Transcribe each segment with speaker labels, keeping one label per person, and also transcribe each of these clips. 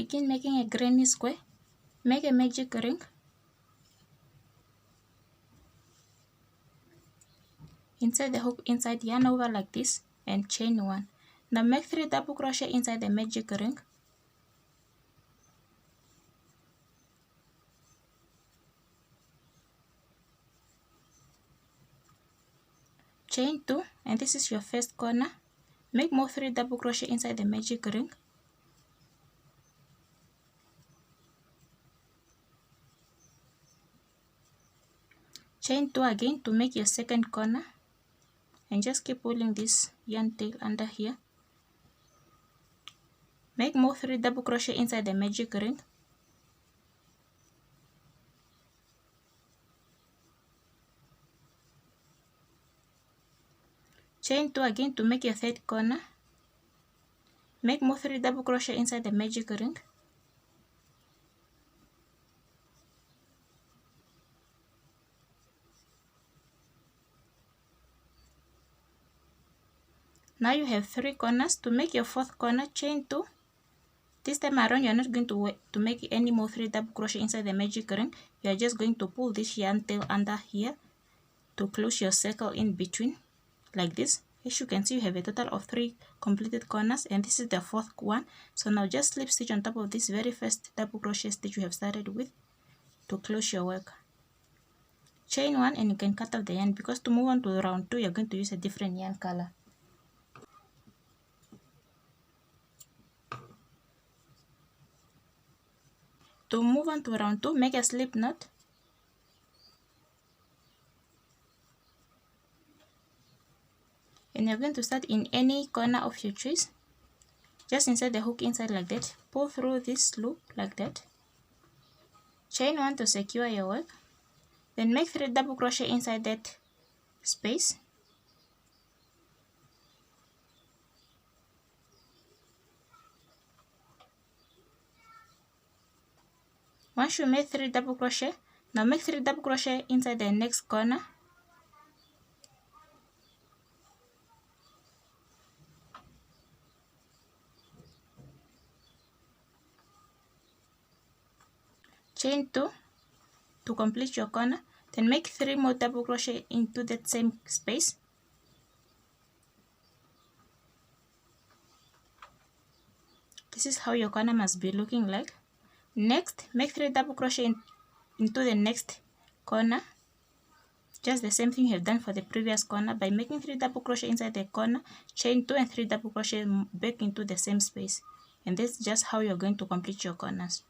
Speaker 1: begin making a granny square, make a magic ring. Insert the hook inside, yarn over like this and chain 1. Now make 3 double crochet inside the magic ring. Chain 2, and this is your first corner. Make more 3 double crochet inside the magic ring. Chain 2 again to make your second corner, and just keep pulling this yarn tail under here. Make more 3 double crochet inside the magic ring. Chain 2 again to make your third corner. Make more 3 double crochet inside the magic ring. Now you have 3 corners. To make your fourth corner, chain 2. This time around you are not going to make any more 3 double crochet inside the magic ring. You are just going to pull this yarn tail under here to close your circle in between like this. As you can see, you have a total of 3 completed corners, and this is the fourth one. So now just slip stitch on top of this very first double crochet stitch you have started with to close your work. Chain 1, and you can cut off the yarn, because to move on to round 2 you're going to use a different yarn color. To move on to round 2, make a slip knot. And you're going to start in any corner of your choice. Just insert the hook inside like that. Pull through this loop like that. Chain 1 to secure your work. Then make 3 double crochet inside that space. Once you made 3 double crochet, now make 3 double crochet inside the next corner. Chain 2 to complete your corner. Then make 3 more double crochet into that same space. This is how your corner must be looking like. Next, make 3 double crochet into the next corner. Just the same thing you have done for the previous corner by making 3 double crochet inside the corner, chain 2 and 3 double crochet back into the same space. And that's just how you're going to complete your corners.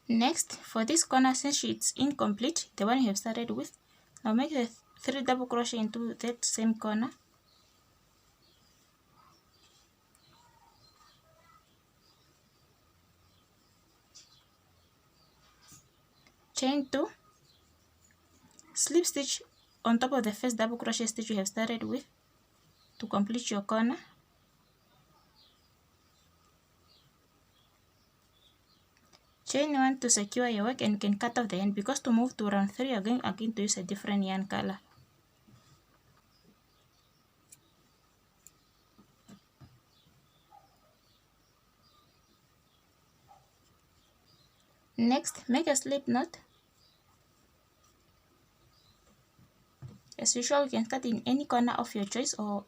Speaker 1: Next, for this corner, since it's incomplete, the one you have started with, now make the 3 double crochet into that same corner. Chain 2, slip stitch on top of the first double crochet stitch you have started with to complete your corner. Chain 1 to secure your work, and you can cut off the end, because to move to round 3 you're going again to use a different yarn color. Next, make a slip knot. As usual, you can start in any corner of your choice or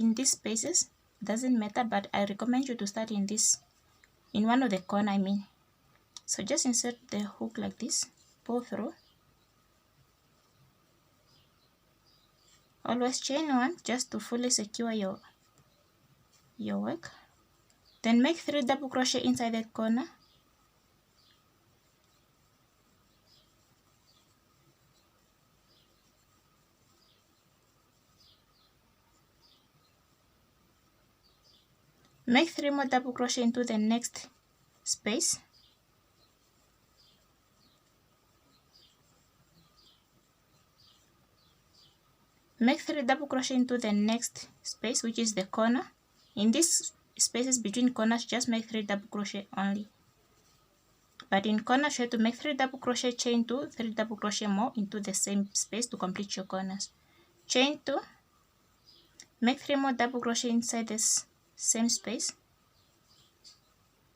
Speaker 1: in these spaces, doesn't matter, but I recommend you to start in one of the corner, So just insert the hook like this, pull through. Always chain 1 just to fully secure your work. Then make 3 double crochet inside that corner. Make 3 more double crochet into the next space. Make 3 double crochet into the next space, which is the corner. In these spaces between corners, just make 3 double crochet only. But in corners, you have to make 3 double crochet, chain 2, 3 double crochet more into the same space to complete your corners. Chain 2, make 3 more double crochet inside this same space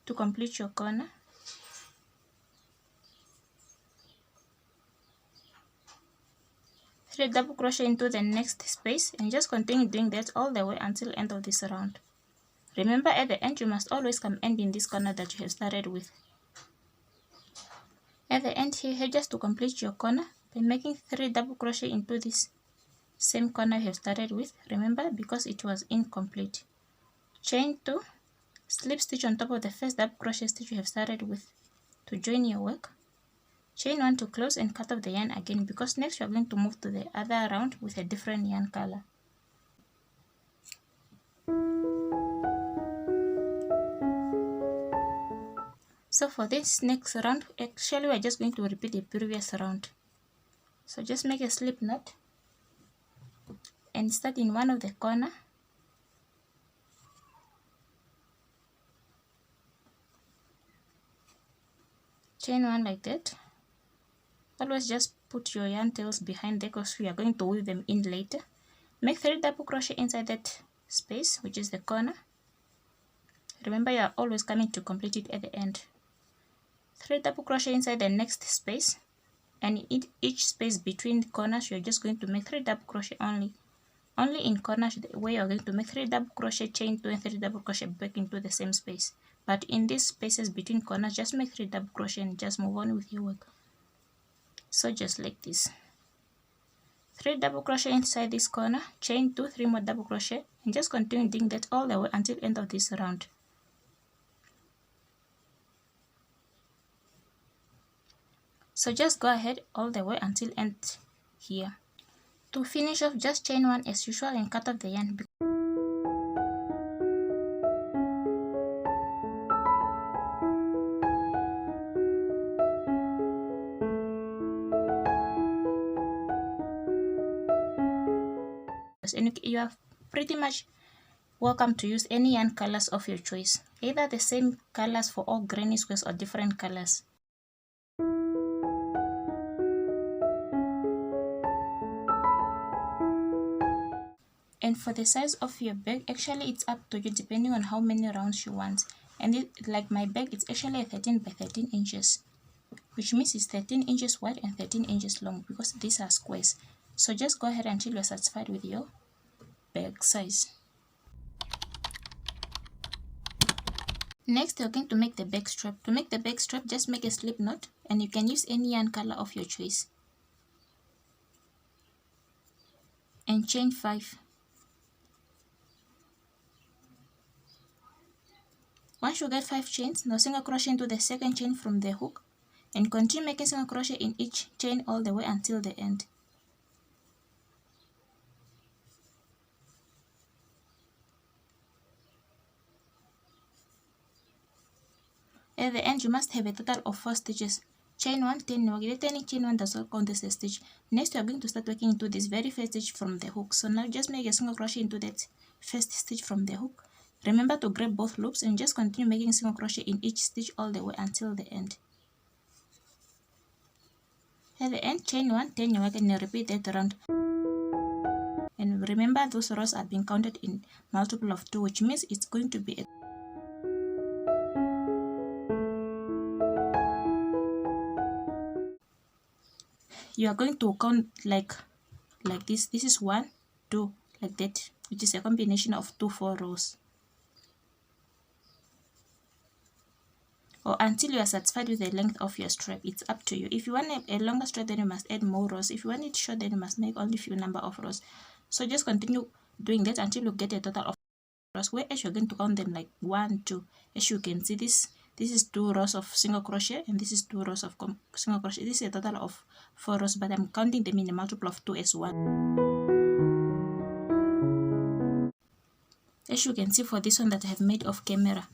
Speaker 1: to complete your corner. Three double crochet into the next space and just continue doing that all the way until end of this round. Remember, at the end you must always come end in this corner that you have started with. At the end here, just to complete your corner by making 3 double crochet into this same corner you have started with. Remember, because it was incomplete. Chain 2, slip stitch on top of the first double crochet stitch you have started with to join your work. Chain 1 to close and cut off the yarn again, because next you are going to move to the other round with a different yarn color. So for this next round, actually we are just going to repeat the previous round. So just make a slip knot and start in one of the corner. Chain 1 like that. Always just put your yarn tails behind there because we are going to weave them in later. Make 3 double crochet inside that space, which is the corner. Remember, you are always coming to complete it at the end. 3 double crochet inside the next space, and in each space between corners you are just going to make 3 double crochet only. Only in corners where you are going to make 3 double crochet, chain 2 and 3 double crochet back into the same space. But in these spaces between corners, just make 3 double crochet and just move on with your work. So just like this. 3 double crochet inside this corner, chain 2, 3 more double crochet, and just continue doing that all the way until end of this round. So just go ahead all the way until end here. To finish off, just chain 1 as usual and cut off the yarn. And you are pretty much welcome to use any yarn colors of your choice, either the same colors for all granny squares or different colors. And for the size of your bag, actually it's up to you depending on how many rounds you want. And like my bag, it's actually a 13 by 13 inches, which means it's 13 inches wide and 13 inches long because these are squares. So just go ahead until you're satisfied with your bag size. Next, you're going to make the back strap. To make the back strap, just make a slip knot, and you can use any yarn color of your choice. And chain 5. Once you get 5 chains, now single crochet into the second chain from the hook, and continue making single crochet in each chain all the way until the end. At the end, you must have a total of 4 stitches. Chain 1, 10, turning chain 1 does not count as a stitch. Next, you are going to start working into this very first stitch from the hook. So now just make a single crochet into that first stitch from the hook. Remember to grab both loops and just continue making single crochet in each stitch all the way until the end. At the end, chain 1, turn your work and repeat that round. And remember, those rows are being counted in multiple of 2, which means it's going to be a you are going to count like this. This is 1, 2, like that, which is a combination of 2 4 rows. Or until you are satisfied with the length of your strap. It's up to you. If you want a longer strap, then you must add more rows. If you want it short, then you must make only few number of rows. So just continue doing that until you get a total of rows, whereas you're going to count them like 1, 2. As you can see, this is 2 rows of single crochet and this is 2 rows of single crochet. This is a total of 4 rows, but I'm counting them in a multiple of 2 as 1. as you can see for this one that I have made off camera.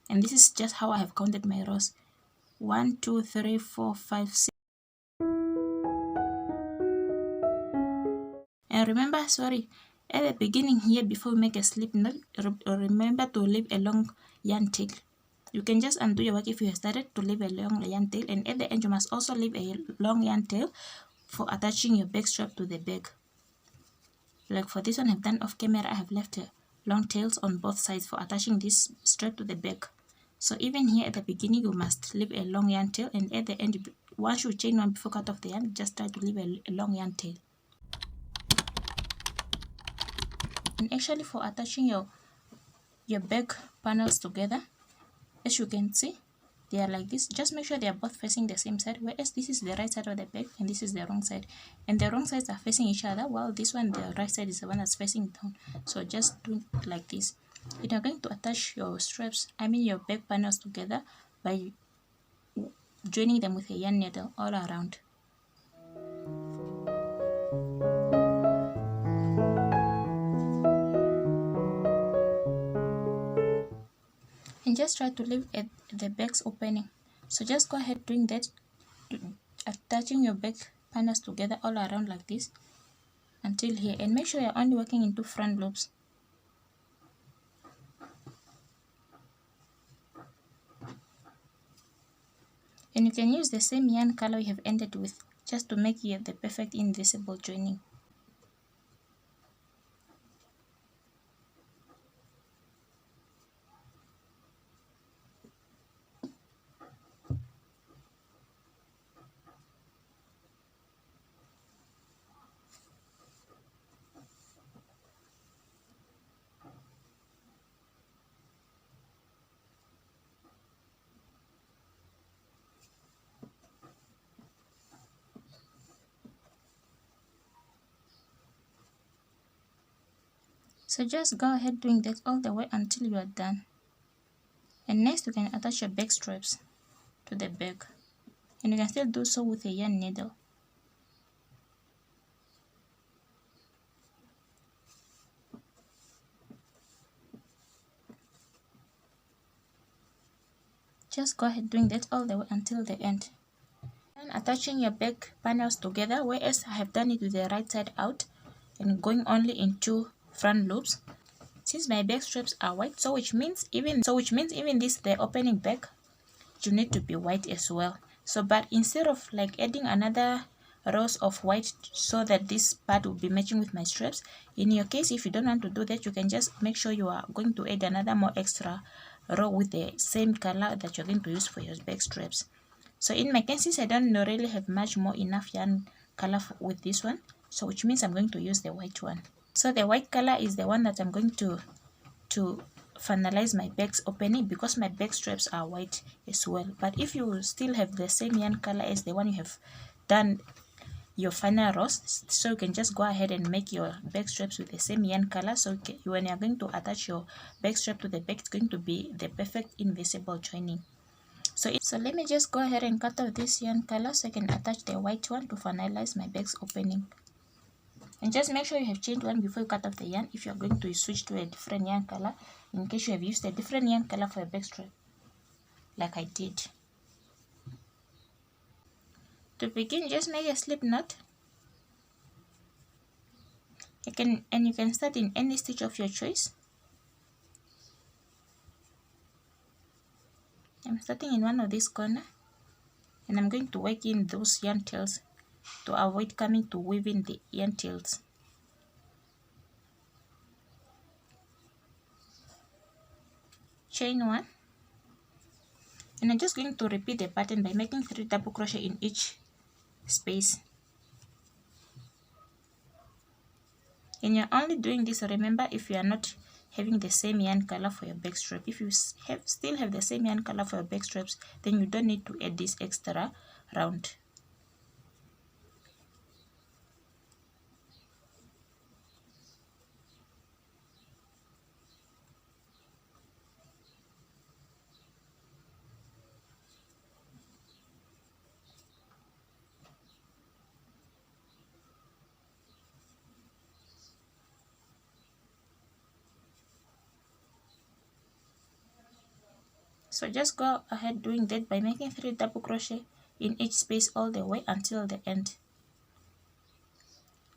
Speaker 1: And this is just how I have counted my rows. 1 2 3 4 5 6. And remember, sorry, at the beginning here, before we make a slip knot, remember to leave a long yarn tail. You can just undo your work if you have started to leave a long yarn tail, and at the end you must also leave a long yarn tail for attaching your back strap to the bag. Like for this one I've done off camera, I have left long tails on both sides for attaching this strap to the bag. So even here at the beginning you must leave a long yarn tail, and at the end, once you chain one before cut off the yarn, just try to leave a long yarn tail. And actually for attaching your bag panels together, as you can see, they are like this. Just make sure they are both facing the same side, whereas this is the right side of the bag and this is the wrong side, and the wrong sides are facing each other, while this one, the right side, is the one that's facing down. So just do it like this. And you're going to attach your straps, your bag panels together by joining them with a yarn needle all around. And just try to leave the bags opening. So just go ahead doing that, attaching your bag panels together all around like this until here, and make sure you're only working into front loops. And you can use the same yarn color we have ended with just to make here the perfect invisible joining. So just go ahead doing that all the way until you are done. And next you can attach your bag straps to the bag, and you can still do so with a yarn needle. Just go ahead doing that all the way until the end. And attaching your bag panels together, whereas I have done it with the right side out and going only in 2 front loops. Since my bag straps are white, so which means even this, the opening bag, you need to be white as well. So but instead of like adding another rows of white so that this part will be matching with my straps, in your case, if you don't want to do that, you can just make sure you are going to add another more extra row with the same color that you're going to use for your bag straps. So in my case, since I don't really have much more enough yarn color with this one, so which means I'm going to use the white one. So the white color is the one that I'm going to finalize my bags opening, because my bag straps are white as well. But if you still have the same yarn color as the one you have done your final rows, so you can just go ahead and make your bag straps with the same yarn color. So when you're going to attach your bag strap to the bag, it's going to be the perfect invisible joining. So let me just go ahead and cut off this yarn color so I can attach the white one to finalize my bags opening. And just make sure you have changed one before you cut off the yarn if you're going to switch to a different yarn color, in case you have used a different yarn color for a bag strap, like I did. To begin, just make a slip knot. You can start in any stitch of your choice. I'm starting in one of these corners, and I'm going to work in those yarn tails to avoid coming to weaving the yarn tails. Chain 1, and I'm just going to repeat the pattern by making 3 double crochet in each space. And you're only doing this, remember, if you are not having the same yarn color for your bag strap. If you still have the same yarn color for your bag straps, then you don't need to add this extra round. So just go ahead doing that by making 3 double crochet in each space all the way until the end.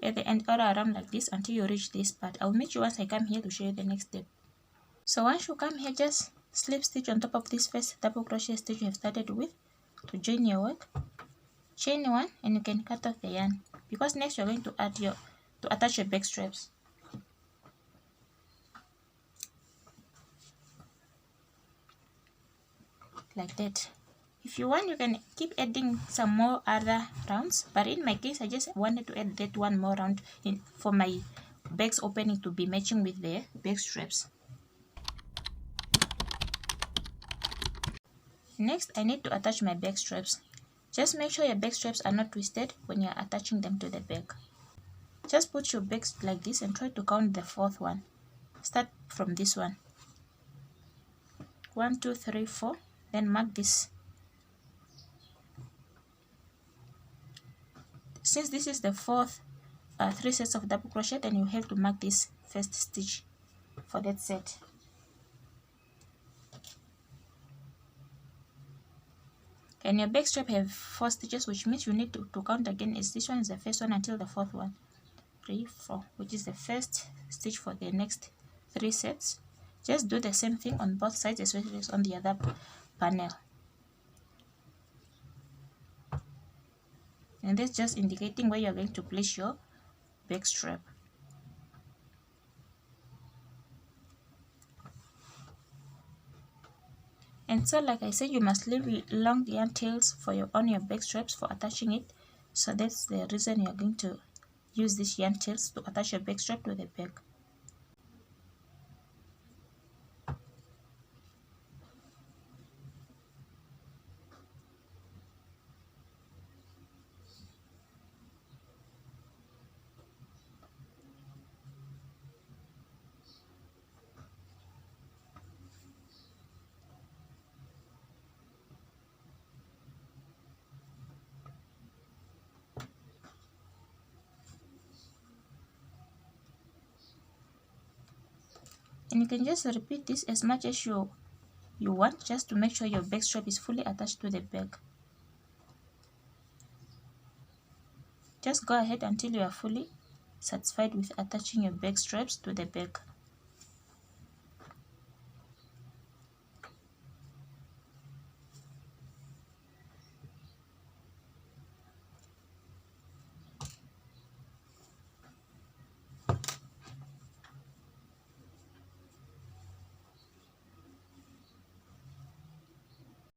Speaker 1: At the end, all around like this until you reach this part. I'll meet you once I come here to show you the next step. So once you come here, just slip stitch on top of this first double crochet stitch you have started with to join your work. Chain 1 and you can cut off the yarn, because next you're going to attach your back straps. Like that. If you want, you can keep adding some more other rounds, but in my case I just wanted to add that one more round for my bag's opening to be matching with the back straps. Next, I need to attach my back straps. Just make sure your back straps are not twisted when you are attaching them to the bag. Just put your bags like this and try to count the 4th one. Start from this one. 1, 2, 3, 4. Then mark this. Since this is the 4th 3 sets of double crochet, then you have to mark this first stitch for that set. And your back strap have 4 stitches, which means you need to count again as this one is the first one until the 4th one. 3, 4, which is the first stitch for the next 3 sets. Just do the same thing on both sides as well as on the other panel. And that's just indicating where you're going to place your back strap. And so, like I said, you must leave long yarn tails on your back straps for attaching it. So that's the reason you're going to use these yarn tails to attach your back strap to the bag. And you can just repeat this as much as you want, just to make sure your back strap is fully attached to the bag. Just go ahead until you are fully satisfied with attaching your back straps to the bag.